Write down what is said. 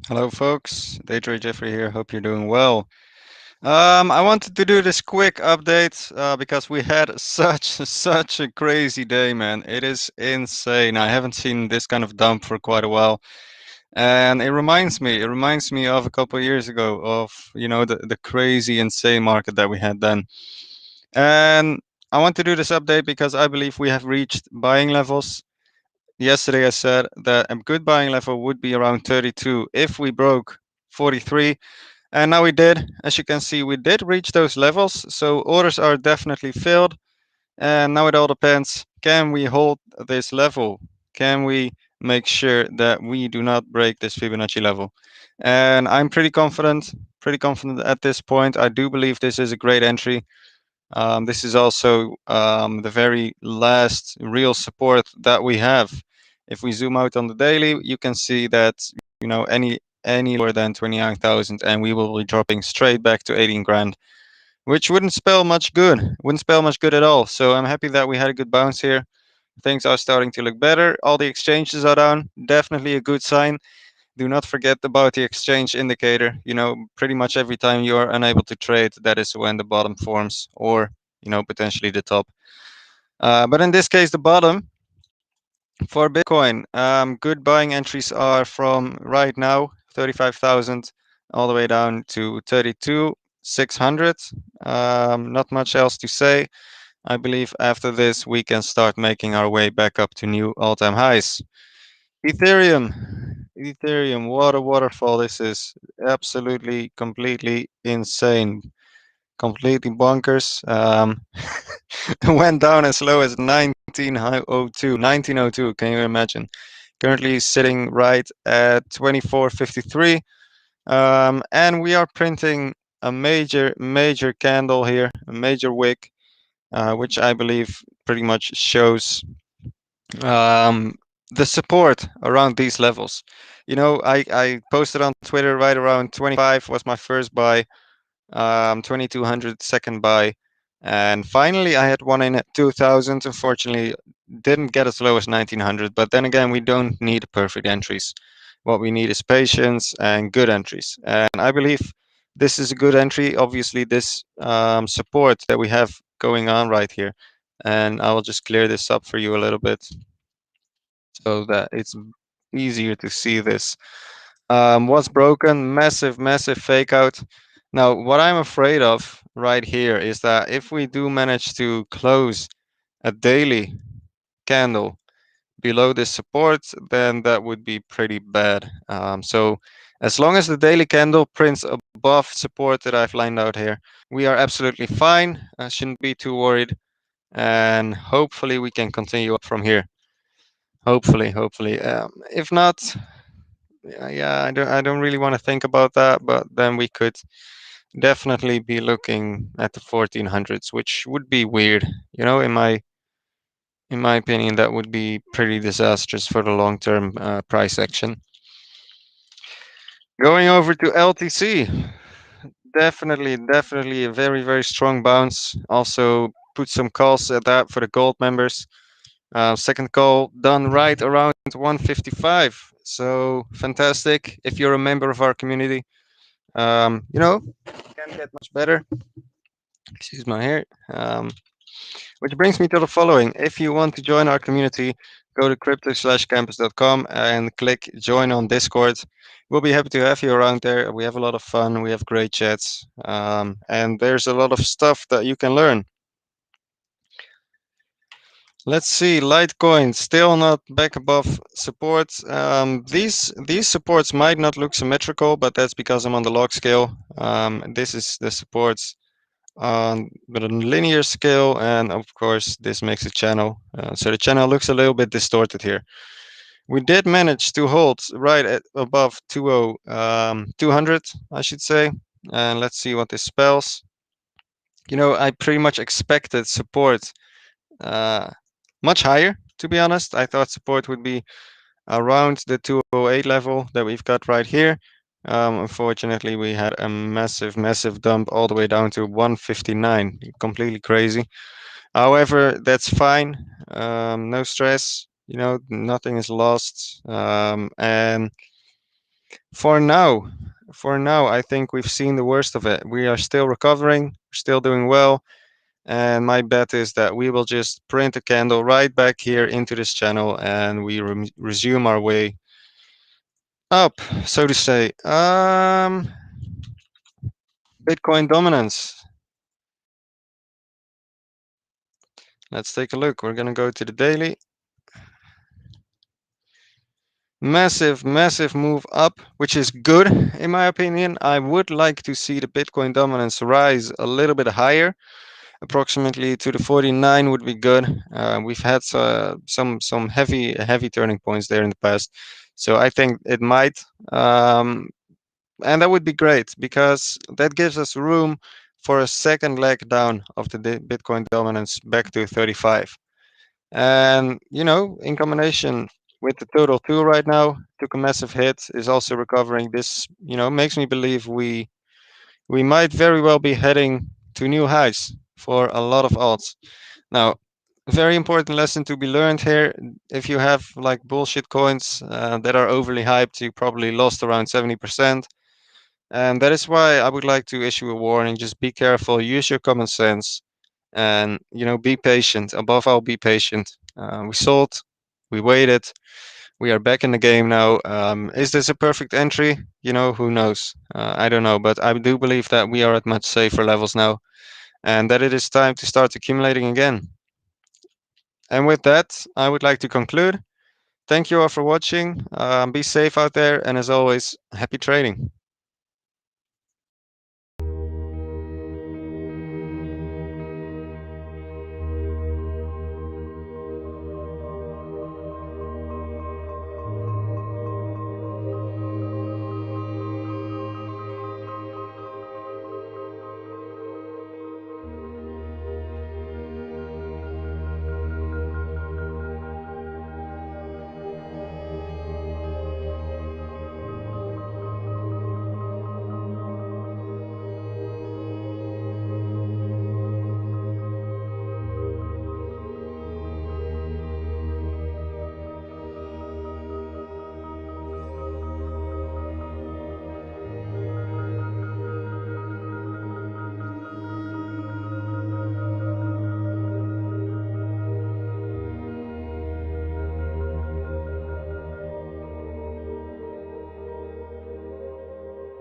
Hello, folks. Daytrade Jeffrey here. Hope you're doing well. I wanted to do this quick update because we had such a crazy day, man. It is insane. I haven't seen this kind of dump for quite a while, and it reminds me of a couple of years ago of the crazy, insane market that we had then. And I want to do this update because I believe we have reached buying levels. Yesterday I said that a good buying level would be around 32 if we broke 43. And now we did. As you can see, we did reach those levels. So orders are definitely filled. And now it all depends. Can we hold this level? Can we make sure that we do not break this Fibonacci level? And I'm pretty confident at this point. I do believe this is a great entry. This is also the very last real support that we have. If we zoom out on the daily, you can see that any lower than 29,000 and we will be dropping straight back to 18 grand, which wouldn't spell much good. Wouldn't spell much good at all. So I'm happy that we had a good bounce here. Things are starting to look better. All the exchanges are down. Definitely a good sign. Do not forget about the exchange indicator. Pretty much every time you are unable to trade, that is when the bottom forms, or potentially the top. But in this case, the bottom for Bitcoin, good buying entries are from right now 35,000 all the way down to 32,600. Not much else to say. I believe after this we can start making our way back up to new all-time highs. Ethereum, Ethereum, what a waterfall this is. Absolutely, completely insane. Completely bonkers. Went down as low as 1902. Can you imagine? Currently sitting right at 24.53. And we are printing a major candle here, a major wick, which I believe pretty much shows um, the support around these levels. I posted on Twitter right around 25 was my first buy, 2200 second buy, and finally I had one in at 2000. Unfortunately, didn't get as low as 1900, but then again, we don't need perfect entries. What we need is patience and good entries, and I believe this is a good entry. Obviously, this support that we have going on right here, and I will just clear this up for you a little bit so that it's easier to see this. What's broken? Massive fake out. Now, what I'm afraid of right here is that if we do manage to close a daily candle below this support, then that would be pretty bad. So as long as the daily candle prints above support that I've lined out here, we are absolutely fine. I shouldn't be too worried. And hopefully we can continue up from here. Hopefully. If not, yeah, I don't really want to think about that, but then we could definitely be looking at the 1400s, which would be weird. In my opinion, that would be pretty disastrous for the long-term price action. Going over to LTC, definitely a very strong bounce. Also put some calls at that for the gold members. Second call done right around 155. So fantastic. If you're a member of our community, can get much better. Excuse my hair. Which brings me to the following. If you want to join our community, go to crypto/campus.com and click join on Discord. We'll be happy to have you around there. We have a lot of fun. We have great chats. And there's a lot of stuff that you can learn. Let's see, Litecoin still not back above support. These supports might not look symmetrical, but that's because I'm on the log scale. This is the supports on with a linear scale, and of course this makes a channel. So the channel looks a little bit distorted here. We did manage to hold right at above 200, I should say. And let's see what this spells. I pretty much expected support uh, much higher, to be honest. I thought support would be around the 208 level that we've got right here. Unfortunately, we had a massive dump all the way down to 159. Completely crazy. However, that's fine. No stress. Nothing is lost. And For now, for now, I think we've seen the worst of it. We are still recovering, still doing well, and my bet is that we will just print a candle right back here into this channel, and we resume our way up, so to say. Bitcoin dominance. Let's take a look. We're gonna go to the daily. Massive, massive move up, which is good in my opinion. I would like to see the Bitcoin dominance rise a little bit higher. Approximately to the 49 would be good. We've had some heavy turning points there in the past, so I think it might, and that would be great because that gives us room for a second leg down of the Bitcoin dominance back to 35. And in combination with the total two right now, took a massive hit, is also recovering. This makes me believe we might very well be heading to new highs for a lot of alts. Now, very important lesson to be learned here. If you have like bullshit coins that are overly hyped, you probably lost around 70%. And that is why I would like to issue a warning. Just be careful, use your common sense, and be patient. Above all, be patient. We sold, we waited, we are back in the game now. Is this a perfect entry? Who knows? I don't know, but I do believe that we are at much safer levels now, and that it is time to start accumulating again. And with that, I would like to conclude. Thank you all for watching. Be safe out there, and as always, happy trading.